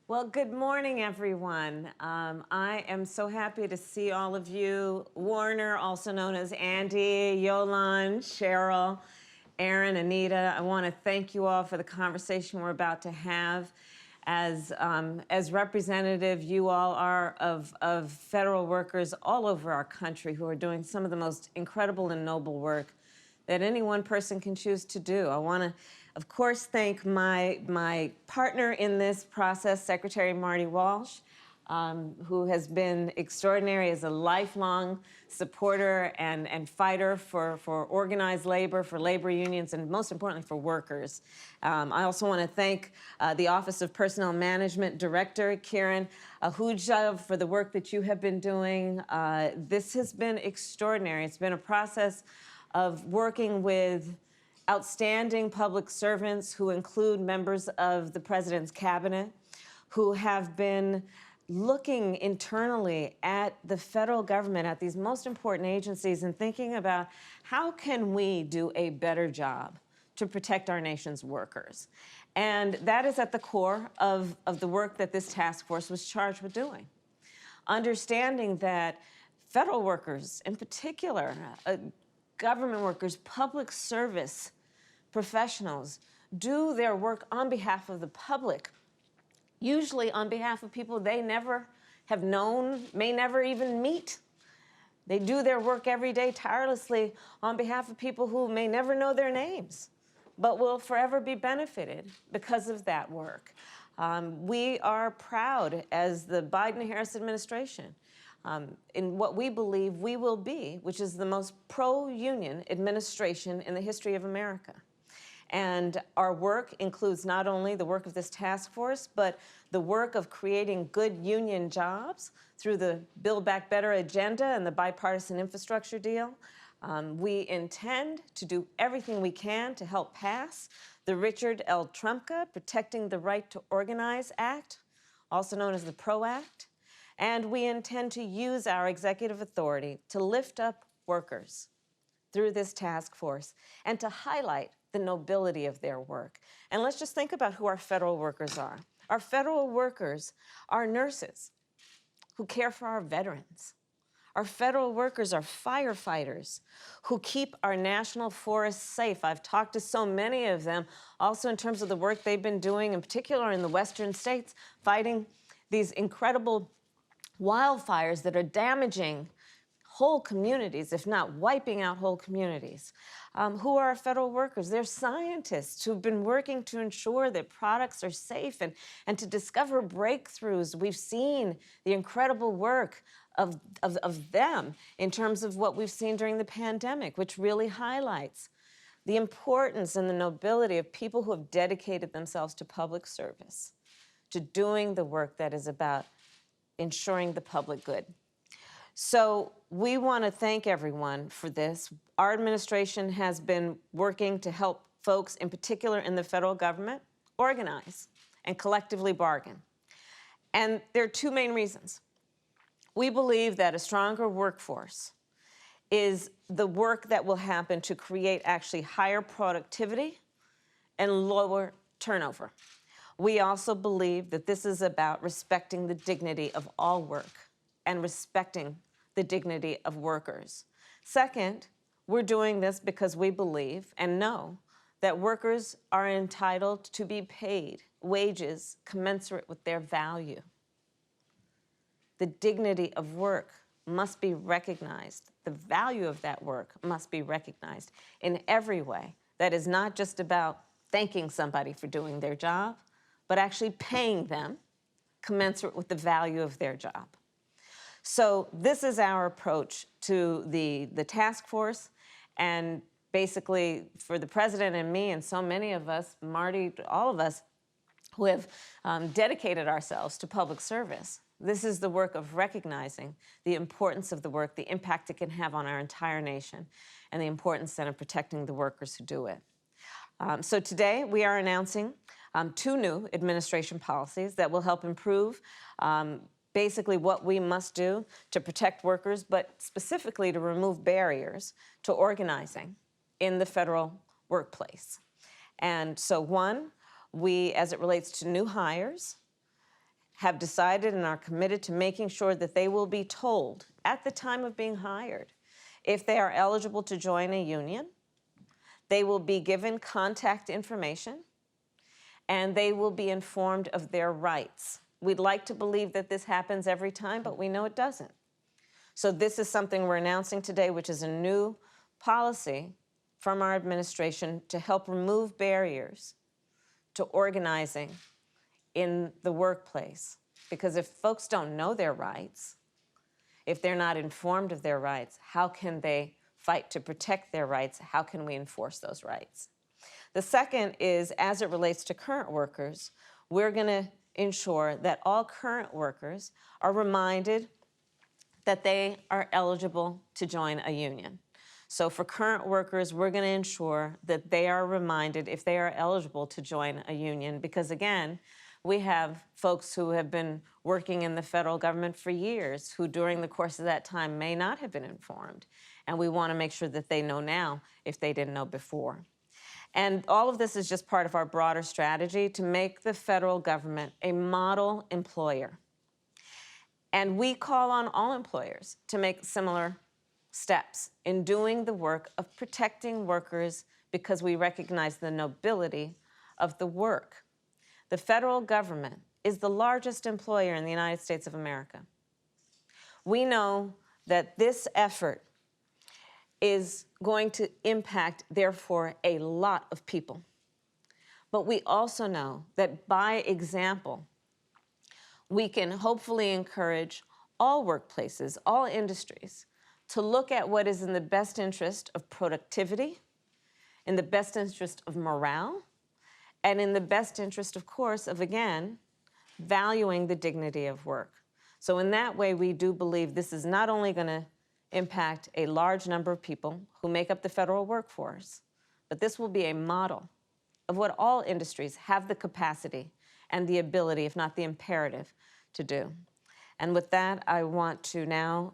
Well, good morning, everyone. I am so happy to see all of you. Warner, also known as Andy, Yolande, Cheryl, Aaron, Anita. I want to thank you all for the conversation we're about to have. As representative you all are of federal workers all over our country who are doing some of the most incredible and noble work that any one person can choose to do. I want to, of course, thank my partner in this process, Secretary Marty Walsh, who has been extraordinary as a lifelong supporter and fighter for organized labor, for labor unions, and most importantly, for workers. I also want to thank the Office of Personnel Management Director, Kieran Ahuja, for the work that you have been doing. This has been extraordinary. It's been a process of working with outstanding public servants who include members of the President's cabinet, who have been looking internally at the federal government, at these most important agencies, and thinking about how can we do a better job to protect our nation's workers. And that is at the core of the work that this task force was charged with doing. Understanding that federal workers in particular, government workers, public service professionals do their work on behalf of the public, usually on behalf of people they never have known, may never even meet. They do their work every day tirelessly on behalf of people who may never know their names, but will forever be benefited because of that work. We are proud as the Biden-Harris administration in what we believe we will be, which is the most pro-union administration in the history of America. And our work includes not only the work of this task force, but the work of creating good union jobs through the Build Back Better agenda and the bipartisan infrastructure deal. We intend to do everything we can to help pass the Richard L. Trumka Protecting the Right to Organize Act, also known as the PRO Act. And we intend to use our executive authority to lift up workers through this task force and to highlight the nobility of their work. And let's just think about who our federal workers are. Our federal workers are nurses who care for our veterans. Our federal workers are firefighters who keep our national forests safe. I've talked to so many of them, also in terms of the work they've been doing, in particular in the western states, fighting these incredible wildfires that are damaging whole communities, if not wiping out whole communities. Who are our federal workers? They're scientists who've been working to ensure that products are safe and to discover breakthroughs. We've seen the incredible work of them in terms of what we've seen during the pandemic, which really highlights the importance and the nobility of people who have dedicated themselves to public service, to doing the work that is about ensuring the public good. So we want to thank everyone for this. Our administration has been working to help folks, in particular in the federal government, organize and collectively bargain. And there are two main reasons. We believe that a stronger workforce is the work that will happen to create actually higher productivity and lower turnover. We also believe that this is about respecting the dignity of all work and respecting the dignity of workers. Second, we're doing this because we believe and know that workers are entitled to be paid wages commensurate with their value. The dignity of work must be recognized. The value of that work must be recognized in every way. That is not just about thanking somebody for doing their job, but actually paying them commensurate with the value of their job. So this is our approach to the task force, and basically for the president and me and so many of us, Marty, all of us who have dedicated ourselves to public service. This is the work of recognizing the importance of the work, the impact it can have on our entire nation, and the importance then of protecting the workers who do it. So today we are announcing two new administration policies that will help improve basically what we must do to protect workers, but specifically to remove barriers to organizing in the federal workplace. And so one, we, as it relates to new hires, have decided and are committed to making sure that they will be told at the time of being hired if they are eligible to join a union. They will be given contact information, and they will be informed of their rights. We'd like to believe that this happens every time, but we know it doesn't. So this is something we're announcing today, which is a new policy from our administration to help remove barriers to organizing in the workplace. Because if folks don't know their rights, if they're not informed of their rights, how can they fight to protect their rights? How can we enforce those rights? The second is, as it relates to current workers, we're going to ensure that all current workers are reminded that they are eligible to join a union. So for current workers, we're going to ensure that they are reminded if they are eligible to join a union, because again, we have folks who have been working in the federal government for years who during the course of that time may not have been informed. And we want to make sure that they know now if they didn't know before. And all of this is just part of our broader strategy to make the federal government a model employer. And we call on all employers to make similar steps in doing the work of protecting workers because we recognize the nobility of the work. The federal government is the largest employer in the United States of America. We know that this effort is going to impact, therefore, a lot of people. But we also know that by example, we can hopefully encourage all workplaces, all industries, to look at what is in the best interest of productivity, in the best interest of morale, and in the best interest, of course, of, again, valuing the dignity of work. So in that way, we do believe this is not only going to impact a large number of people who make up the federal workforce, but this will be a model of what all industries have the capacity and the ability, if not the imperative, to do. And with that, I want to now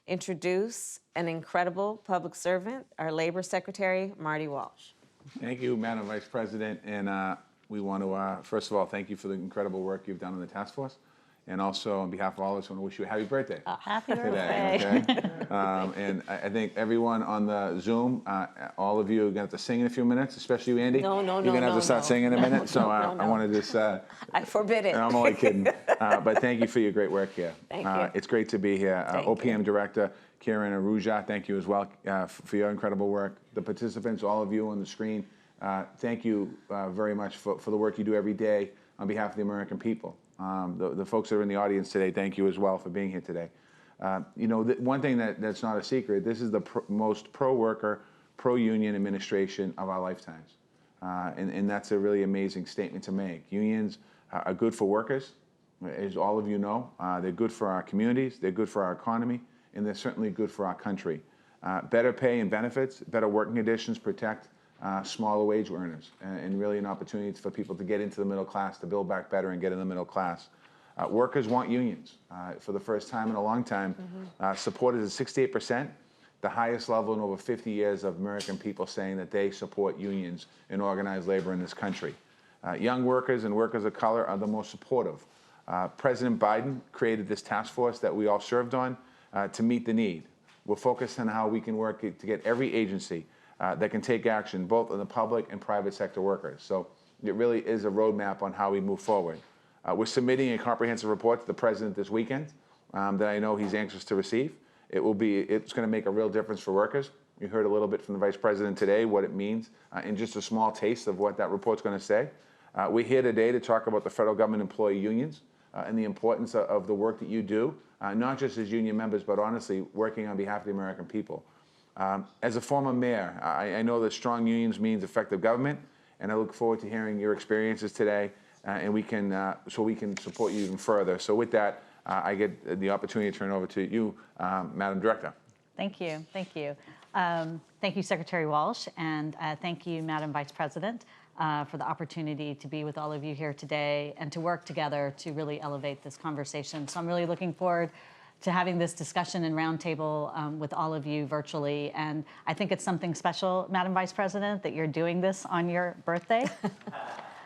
introduce an incredible public servant, our Labor Secretary, Marty Walsh. Thank you, Madam Vice President. And we want to, first of all, thank you for the incredible work you've done on the task force. And also, on behalf of all of us, I want to wish you a happy birthday. Happy today, birthday. Okay? And I think everyone on the Zoom, all of you are going to have to sing in a few minutes, especially you, Andy. No, You're going to have to start singing in a minute. So I want to just... I forbid it. I'm only kidding. But thank you for your great work here. Thank you. It's great to be here. OPM Director Karen Aruja, thank you as well for your incredible work. The participants, all of you on the screen, thank you very much for the work you do every day on behalf of the American people. The folks that are in the audience today, thank you as well for being here today. You know, one thing that's not a secret, this is the most pro-worker, pro-union administration of our lifetimes. And that's a really amazing statement to make. Unions are good for workers, as all of you know. They're good for our communities, they're good for our economy, and they're certainly good for our country. Better pay and benefits, better working conditions protect smaller wage earners, and really an opportunity for people to get into the middle class, to build back better and get in the middle class. Workers want unions. For the first time in a long time, support is at 68%, the highest level in over 50 years of American people saying that they support unions and organized labor in this country. Young workers and workers of color are the most supportive. President Biden created this task force that we all served on to meet the need. We're focused on how we can work to get every agency that can take action, both in the public and private sector workers. So it really is a roadmap on how we move forward. We're submitting a comprehensive report to the president this weekend that I know he's anxious to receive. It's going to make a real difference for workers. You heard a little bit from the vice president today what it means, and just a small taste of what that report's going to say. We're here today to talk about the federal government employee unions and the importance of the work that you do, not just as union members, but honestly working on behalf of the American people. As a former mayor, I know that strong unions means effective government, and I look forward to hearing your experiences today, and we can support you even further. So with that, I get the opportunity to turn it over to you, Madam Director. Thank you. Thank you. Thank you, Secretary Walsh, and thank you, Madam Vice President, for the opportunity to be with all of you here today and to work together to really elevate this conversation. So I'm really looking forward to having this discussion and roundtable with all of you virtually. And I think it's something special, Madam Vice President, that you're doing this on your birthday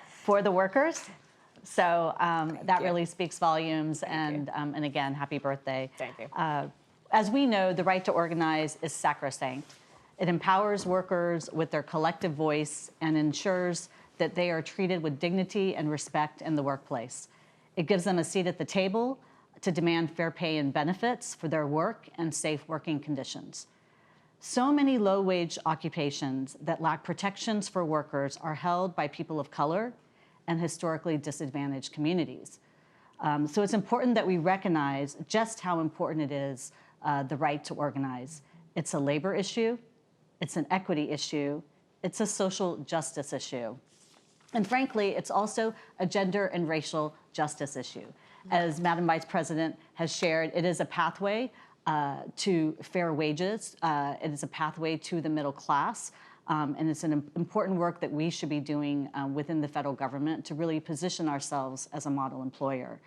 for the workers. So that you. really speaks volumes. you. And again, happy birthday. Thank you. As we know, the right to organize is sacrosanct. It empowers workers with their collective voice and ensures that they are treated with dignity and respect in the workplace. It gives them a seat at the table to demand fair pay and benefits for their work and safe working conditions. So many low-wage occupations that lack protections for workers are held by people of color and historically disadvantaged communities. So it's important that we recognize just how important it is, the right to organize. It's a labor issue, it's an equity issue, it's a social justice issue. And frankly, it's also a gender and racial justice issue. As Madam Vice President has shared, it is a pathway to fair wages. It is a pathway to the middle class. And it's an important work that we should be doing within the federal government to really position ourselves as a model employer.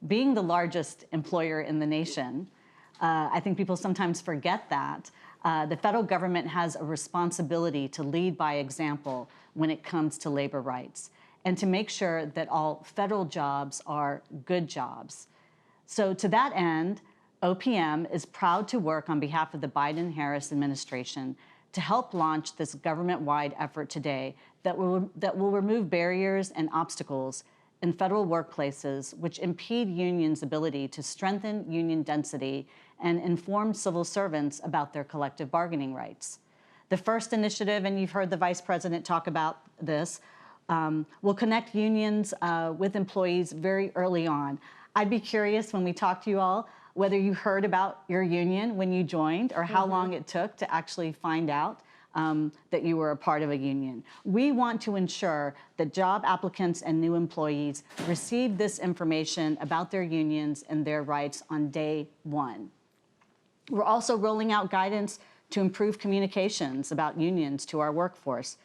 Being the largest employer in the nation, I think people sometimes forget that. The federal government has a responsibility to lead by example when it comes to labor rights and to make sure that all federal jobs are good jobs. So to that end, OPM is proud to work on behalf of the Biden-Harris administration to help launch this government-wide effort today that will remove barriers and obstacles in federal workplaces which impede unions' ability to strengthen union density and inform civil servants about their collective bargaining rights. The first initiative, and you've heard the Vice President talk about this, will connect unions with employees very early on. I'd be curious when we talk to you all whether you heard about your union when you joined or how long it took to actually find out that you were a part of a union. We want to ensure that job applicants and new employees receive this information about their unions and their rights on day one. We're also rolling out guidance to improve communications about unions to our workforce.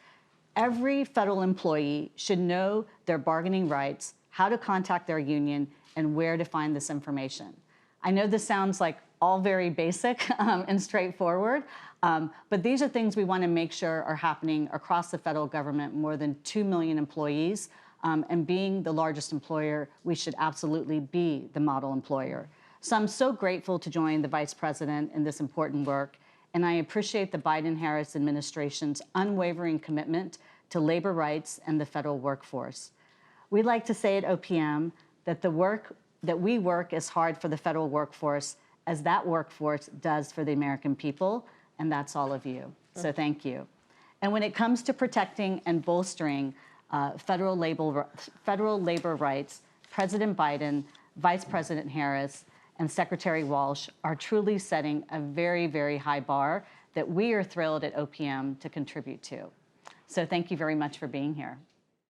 Every federal employee should know their bargaining rights, how to contact their union, and where to find this information. I know this sounds like all very basic and straightforward, but these are things we want to make sure are happening across the federal government, more than 2 million employees, and being the largest employer, we should absolutely be the model employer. So I'm so grateful to join the Vice President in this important work, and I appreciate the Biden-Harris administration's unwavering commitment to labor rights and the federal workforce. We like to say at OPM that we work as hard for the federal workforce as that workforce does for the American people, and that's all of you. So thank you. And when it comes to protecting and bolstering federal labor rights, President Biden, Vice President Harris, and Secretary Walsh are truly setting a very, very high bar that we are thrilled at OPM to contribute to. So thank you very much for being here.